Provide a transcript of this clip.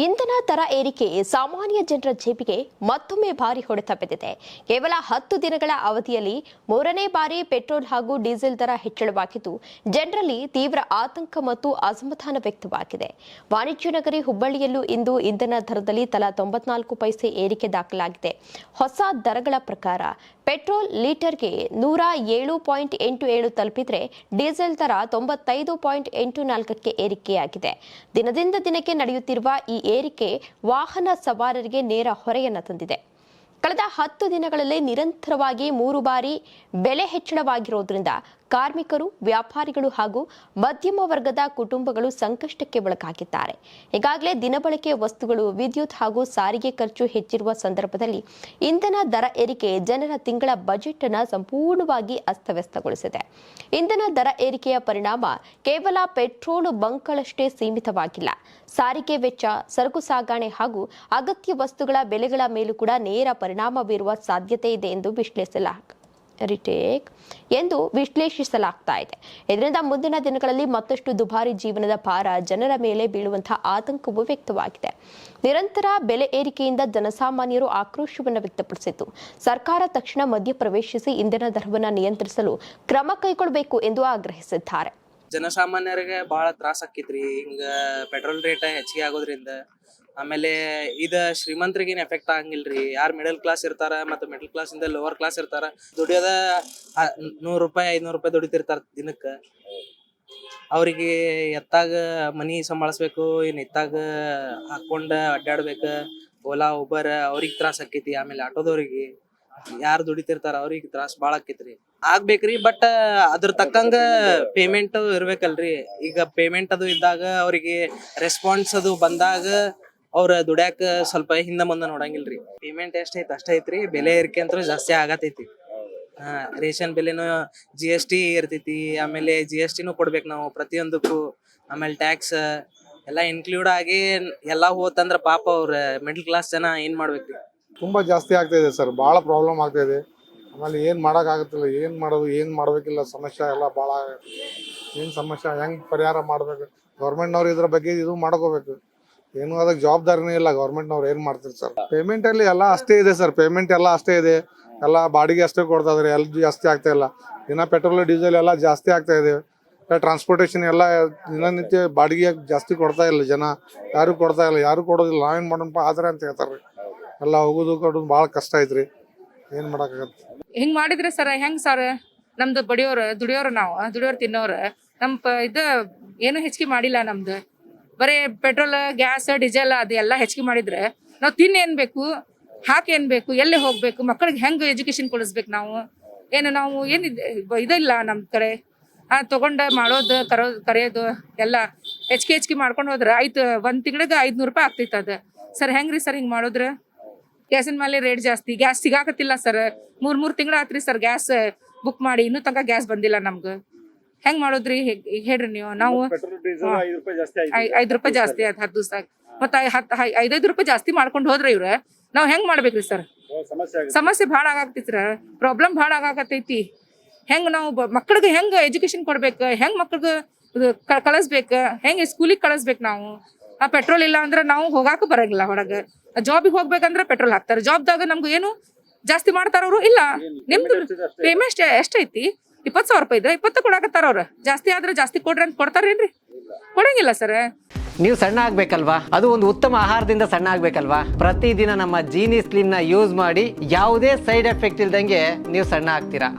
ಇಂಧನ ದರ ಏರಿಕೆ ಸಾಮಾನ್ಯ ಜನರ ಜೇಬಿಗೆ ಮತ್ತೊಮ್ಮೆ ಭಾರಿ ಹೊಡೆತ ಬಿದ್ದಿದೆ. ಕೇವಲ 10 ದಿನಗಳ ಅವಧಿಯಲ್ಲಿ 3ನೇ ಬಾರಿ ಪೆಟ್ರೋಲ್ ಹಾಗೂ ಡೀಸೆಲ್ ದರ ಹೆಚ್ಚಳವಾಗಿದ್ದು ಜನರಲ್ಲಿ ತೀವ್ರ ಆತಂಕ ಮತ್ತು ಅಸಮಾಧಾನ ವ್ಯಕ್ತವಾಗಿದೆ. ವಾಣಿಜ್ಯ ನಗರಿ ಹುಬ್ಬಳ್ಳಿಯಲ್ಲೂ ಇಂದು ಇಂಧನ ದರದಲ್ಲಿ ತಲಾ 94 ಪೈಸೆ ಏರಿಕೆ ದಾಖಲಾಗಿದೆ. ಹೊಸ ದರಗಳ ಪ್ರಕಾರ ಪೆಟ್ರೋಲ್ ಲೀಟರ್ಗೆ 107.87 ತಲುಪಿದರೆ ಡೀಸೆಲ್ ದರ 95.84ಕ್ಕೆ ಏರಿಕೆಯಾಗಿದೆ. ದಿನದಿಂದ ದಿನಕ್ಕೆ ನಡೆಯುತ್ತಿರುವ ಈ ಏರಿಕೆ ವಾಹನ ಸವಾರರಿಗೆ ನೇರ ಹೊರೆಯನ್ನು ತಂದಿದೆ. ಕಳೆದ 10 ದಿನಗಳಲ್ಲಿ ನಿರಂತರವಾಗಿ 3 ಬಾರಿ ಬೆಲೆ ಹೆಚ್ಚಳವಾಗಿರುವುದರಿಂದ ಕಾರ್ಮಿಕರು, ವ್ಯಾಪಾರಿಗಳು ಹಾಗೂ ಮಧ್ಯಮ ವರ್ಗದ ಕುಟುಂಬಗಳು ಸಂಕಷ್ಟಕ್ಕೆ ಒಳಗಾಗಿದ್ದಾರೆ. ಈಗಾಗಲೇ ದಿನಬಳಕೆ ವಸ್ತುಗಳು, ವಿದ್ಯುತ್ ಹಾಗೂ ಸಾರಿಗೆ ಖರ್ಚು ಹೆಚ್ಚಿರುವ ಸಂದರ್ಭದಲ್ಲಿ ಇಂಧನ ದರ ಏರಿಕೆ ಜನರ ತಿಂಗಳ ಬಜೆಟ್ ಅನ್ನು ಸಂಪೂರ್ಣವಾಗಿ ಅಸ್ತವ್ಯಸ್ತಗೊಳಿಸಿದೆ. ಇಂಧನ ದರ ಏರಿಕೆಯ ಪರಿಣಾಮ ಕೇವಲ ಪೆಟ್ರೋಲ್ ಬಂಕ್ಗಳಷ್ಟೇ ಸೀಮಿತವಾಗಿಲ್ಲ. ಸಾರಿಗೆ ವೆಚ್ಚ, ಸರಕು ಸಾಗಣೆ ಹಾಗೂ ಅಗತ್ಯ ವಸ್ತುಗಳ ಬೆಲೆಗಳ ಮೇಲೂ ಕೂಡ ನೇರ ಪರಿಣಾಮ ಬೀರುವ ಸಾಧ್ಯತೆ ಇದೆ ಎಂದು ವಿಶ್ಲೇಷಿಸಲಾಗ್ತಾ ಇದೆ. ಇದರಿಂದ ಮುಂದಿನ ದಿನಗಳಲ್ಲಿ ಮತ್ತಷ್ಟು ದುಬಾರಿ ಜೀವನದ ಭಾರ ಜನರ ಮೇಲೆ ಬೀಳುವಂತಹ ಆತಂಕವೂ ವ್ಯಕ್ತವಾಗಿದೆ. ನಿರಂತರ ಬೆಲೆ ಏರಿಕೆಯಿಂದ ಜನಸಾಮಾನ್ಯರು ಆಕ್ರೋಶವನ್ನು ವ್ಯಕ್ತಪಡಿಸಿದ್ದು, ಸರ್ಕಾರ ತಕ್ಷಣ ಮಧ್ಯಪ್ರವೇಶಿಸಿ ಇಂಧನ ದರವನ್ನು ನಿಯಂತ್ರಿಸಲು ಕ್ರಮ ಕೈಗೊಳ್ಳಬೇಕು ಎಂದು ಆಗ್ರಹಿಸಿದ್ದಾರೆ. ಜನಸಾಮಾನ್ಯರಿಗೆ ಬಹಳ ತ್ರಾಸ ಆಕೈತ್ರಿ. ಹಿಂಗ ಪೆಟ್ರೋಲ್ ರೇಟ್ ಹೆಚ್ಚಿಗೆ ಆಗೋದ್ರಿಂದ. ಆಮೇಲೆ ಇದ ಶ್ರೀಮಂತರಿಗೇನು ಎಫೆಕ್ಟ್ ಆಗಂಗಿಲ್ರಿ. ಯಾರು ಮಿಡಲ್ ಕ್ಲಾಸ್ ಇರ್ತಾರ ಮತ್ತು ಮಿಡಲ್ ಕ್ಲಾಸ್ ಇಂದ ಲೋವರ್ ಕ್ಲಾಸ್ ಇರ್ತಾರ, ದುಡಿಯೋದ 100 ರೂಪಾಯಿ 500 ರೂಪಾಯಿ ದುಡಿತಿರ್ತಾರ ದಿನಕ್ಕ. ಅವ್ರಿಗೆ ಎತ್ತಾಗ ಮನಿ ಸಂಭಾಳಿಸ್ಬೇಕು, ಇನ್ ಎತ್ತಾಗ ಹಾಕೊಂಡ ಅಡ್ಡಾಡ್ಬೇಕ, ಓಲಾ ಉಬರ್ ಅವ್ರಿಗೆ ತ್ರಾಸ ಆಕೈತಿ. ಆಮೇಲೆ ಆಟೋದವ್ರಿಗೆ, ಯಾರು ದುಡಿತಿರ್ತಾರ ಅವ್ರಿಗೆ ತ್ರಾಸ ಬಾಳ ಆಕೈತ್ರಿ. ಆಗ್ಬೇಕ್ರಿ, ಬಟ್ ಅದ್ರ ತಕ್ಕಂಗ ಪೇಮೆಂಟ್ ಇರ್ಬೇಕಲ್ರಿ. ಈಗ ಪೇಮೆಂಟ್ ಅದು ಇದ್ದಾಗ ಅವ್ರಿಗೆ ರೆಸ್ಪಾನ್ಸ್ ಅದು ಬಂದಾಗ ಅವ್ರ ದುಡ್ಯಾಕ ಸ್ವಲ್ಪ ಹಿಂದ ಮುಂದ ನೋಡಂಗಿಲ್ರಿ. ಪೇಮೆಂಟ್ ಎಷ್ಟೈತಿ ಅಷ್ಟ ಐತ್ರಿ, ಬೆಲೆ ಏರಿಕೆ ಅಂತೂ ಜಾಸ್ತಿ ಆಗತೈತಿ. ರೇಷನ್ ಬೆಲೆನು GST ಇರ್ತೈತಿ. ಆಮೇಲೆ GSTನೂ ಕೊಡ್ಬೇಕು ನಾವು ಪ್ರತಿಯೊಂದಕ್ಕೂ. ಆಮೇಲೆ ಟ್ಯಾಕ್ಸ್ ಎಲ್ಲಾ ಇನ್ಕ್ಲೂಡ್ ಆಗಿ ಎಲ್ಲಾ ಹೋತಂದ್ರ ಪಾಪ ಅವ್ರ ಮಿಡಲ್ ಕ್ಲಾಸ್ ಜನ ಏನ್ ಮಾಡ್ಬೇಕ್ರಿ. ತುಂಬಾ ಜಾಸ್ತಿ ಆಗ್ತಾ ಇದೆ ಸರ್, ಭಾಳ ಪ್ರಾಬ್ಲಮ್ ಆಗ್ತಾ ಇದೆ. ಆಮೇಲೆ ಏನು ಮಾಡೋಕ್ಕಾಗುತ್ತಿಲ್ಲ, ಏನು ಮಾಡೋದು, ಏನು ಮಾಡಬೇಕಿಲ್ಲ, ಸಮಸ್ಯೆ ಎಲ್ಲ ಭಾಳ. ಏನು ಸಮಸ್ಯೆ, ಹೆಂಗೆ ಪರಿಹಾರ ಮಾಡಬೇಕು? ಗೌರ್ಮೆಂಟ್ನವ್ರು ಇದ್ರ ಬಗ್ಗೆ ಇದು ಮಾಡ್ಕೋಬೇಕು. ಏನು ಅದಕ್ಕೆ ಜವಾಬ್ದಾರಿನೇ ಇಲ್ಲ ಗೌರ್ಮೆಂಟ್ನವ್ರು. ಏನು ಮಾಡ್ತಾರೆ ಸರ್? ಪೇಮೆಂಟಲ್ಲಿ ಎಲ್ಲ ಅಷ್ಟೇ ಇದೆ ಸರ್, ಪೇಮೆಂಟ್ ಎಲ್ಲ ಅಷ್ಟೇ ಇದೆ. ಎಲ್ಲ ಬಾಡಿಗೆ ಅಷ್ಟೇ ಕೊಡ್ತಾ ಇದ್ದಾರೆ, ಎಲ್ಲ ಜಾಸ್ತಿ ಆಗ್ತಾ ಇಲ್ಲ. ದಿನ ಪೆಟ್ರೋಲ್ ಡೀಸೆಲ್ ಎಲ್ಲ ಜಾಸ್ತಿ ಆಗ್ತಾ ಇದೆ. ಟ್ರಾನ್ಸ್ಪೋರ್ಟೇಷನ್ ಎಲ್ಲ ದಿನನಿತ್ಯ ಬಾಡಿಗೆ ಜಾಸ್ತಿ ಕೊಡ್ತಾ ಇಲ್ಲ ಜನ, ಯಾರು ಕೊಡ್ತಾ ಇಲ್ಲ. ಯಾರು ಕೊಡೋದಿಲ್ಲ. ನಾವೇನು ಮಾಡೋಣಪ್ಪ ಆದ್ರೆ ಅಂತ ಹೇಳ್ತಾರೆ ರೀ. ಎಲ್ಲ ಹೋಗೋದು ಕೊಡೋದು ಭಾಳ ಕಷ್ಟ ಐತ್ರಿ. ಏನು ಮಾಡೋಕ್ಕಾಗತ್ತೆ? ಹಿಂಗೆ ಮಾಡಿದ್ರೆ ಸರ್ ಹೆಂಗೆ ಸರ್? ನಮ್ದು ದುಡಿಯೋರು ನಾವು ದುಡಿಯೋರು ತಿನ್ನೋರು ಇದು ಏನು ಹೆಚ್ಚಿಗೆ ಮಾಡಿಲ್ಲ. ನಮ್ದು ಬರೀ ಪೆಟ್ರೋಲ್, ಗ್ಯಾಸ್, ಡೀಸೆಲ್ ಅದು ಎಲ್ಲ ಹೆಚ್ಚಿಗೆ ಮಾಡಿದ್ರೆ ನಾವು ತಿನ್ನೇನು ಬೇಕು, ಹಾಕಿ ಏನು ಬೇಕು, ಎಲ್ಲಿ ಹೋಗ್ಬೇಕು, ಮಕ್ಕಳಿಗೆ ಹೆಂಗೆ ಎಜುಕೇಶನ್ ಕೊಡಿಸ್ಬೇಕು ನಾವು? ನಾವು ಇದಿಲ್ಲ ನಮ್ಮ ಕಡೆ. ತೊಗೊಂಡು ಮಾಡೋದು, ಕರೆಯೋದು ಎಲ್ಲ ಹೆಚ್ಚಿಗೆ ಮಾಡ್ಕೊಂಡು ಹೋದ್ರೆ ಆಯ್ತು. 1 ತಿಂಗಳಿಗೆ 500 ರೂಪಾಯಿ ಆಗ್ತೈತೆ ಅದು. ಸರ್ ಹೆಂಗ್ರಿ ಸರ್ ಹಿಂಗೆ ಮಾಡಿದ್ರೆ? ಗ್ಯಾಸಿನ ಮೇಲೆ ರೇಟ್ ಜಾಸ್ತಿ, ಗ್ಯಾಸ್ ಸಿಗಾಕತ್ತಿಲ್ಲ ಸರ್. 3 ತಿಂಗಳು ಆತ್ರಿ ಸರ್ ಗ್ಯಾಸ್ ಬುಕ್ ಮಾಡಿ, ಇನ್ನೂ ತನಕ ಗ್ಯಾಸ್ ಬಂದಿಲ್ಲ ನಮ್ಗೆ. ಹೆಂಗ್ ಮಾಡೋದ್ರಿ ಹೇಳ್ರಿ ನೀವು? ನಾವು 5 ರೂಪಾಯಿ ಜಾಸ್ತಿ ಆಯ್ತು 10 ದಿವಸ. ಮತ್ತೆ 5 ರೂಪಾಯಿ ಜಾಸ್ತಿ ಮಾಡ್ಕೊಂಡು ಹೋದ್ರೆ ಇವ್ರ ನಾವ್ ಹೆಂಗ್ ಮಾಡ್ಬೇಕ್ರಿ ಸರ್? ಸಮಸ್ಯೆ ಭಾಳ ಆಗಾಕತೈತಿ ಸರ್, ಪ್ರಾಬ್ಲಮ್ ಭಾಳ ಆಗಾಕತೈತಿ. ಹೆಂಗ್ ನಾವು ಮಕ್ಕಳಿಗೆ ಹೆಂಗ್ ಎಜುಕೇಶನ್ ಕೊಡ್ಬೇಕು, ಹೆಂಗ್ ಮಕ್ಳಿಗೆ ಕಳಿಸ್ಬೇಕು, ಹೆಂಗ್ ಸ್ಕೂಲಿಗೆ ಕಳಿಸ್ಬೇಕು ನಾವು? ಪೆಟ್ರೋಲ್ ಇಲ್ಲ ಅಂದ್ರೆ ನಾವು ಹೋಗಾಕ ಬರಂಗಿಲ್ಲ ಹೊರಗೆ. ಜಾಬಿಗೆ ಹೋಗ್ಬೇಕಂದ್ರೆ ಪೆಟ್ರೋಲ್ ಹಾಕ್ತಾರೆ. ಜಾಬ್ದಾಗ ನಮ್ಗೆ ಏನು ಜಾಸ್ತಿ ಮಾಡ್ತಾರ ಅವರು? ಇಲ್ಲ. ನಿಮ್ದು ಪೇಮೆಂಟ್ ಎಷ್ಟೈತಿ? 20,000 ರೂಪಾಯಿ ಇದ್ರೆ 20 ಕೊಡಾಕತ್ತಾರ ಅವ್ರು. ಜಾಸ್ತಿ ಆದ್ರೆ ಜಾಸ್ತಿ ಕೊಡ್ರಿ ಅಂತ ಕೊಡ್ತಾರೇನ್ರಿ? ಕೊಡಂಗಿಲ್ಲ ಸರ್. ನೀವು ಸಣ್ಣ ಆಗ್ಬೇಕಲ್ವಾ? ಅದು ಒಂದು ಉತ್ತಮ ಆಹಾರದಿಂದ ಸಣ್ಣ ಆಗ್ಬೇಕಲ್ವಾ? ಪ್ರತಿದಿನ ನಮ್ಮ ಜೀನಿ ಸ್ಲಿಮ್ ನ ಯೂಸ್ ಮಾಡಿ ಯಾವುದೇ ಸೈಡ್ ಎಫೆಕ್ಟ್ ಇಲ್ದಂಗೆ ನೀವು ಸಣ್ಣ ಆಗ್ತೀರಾ.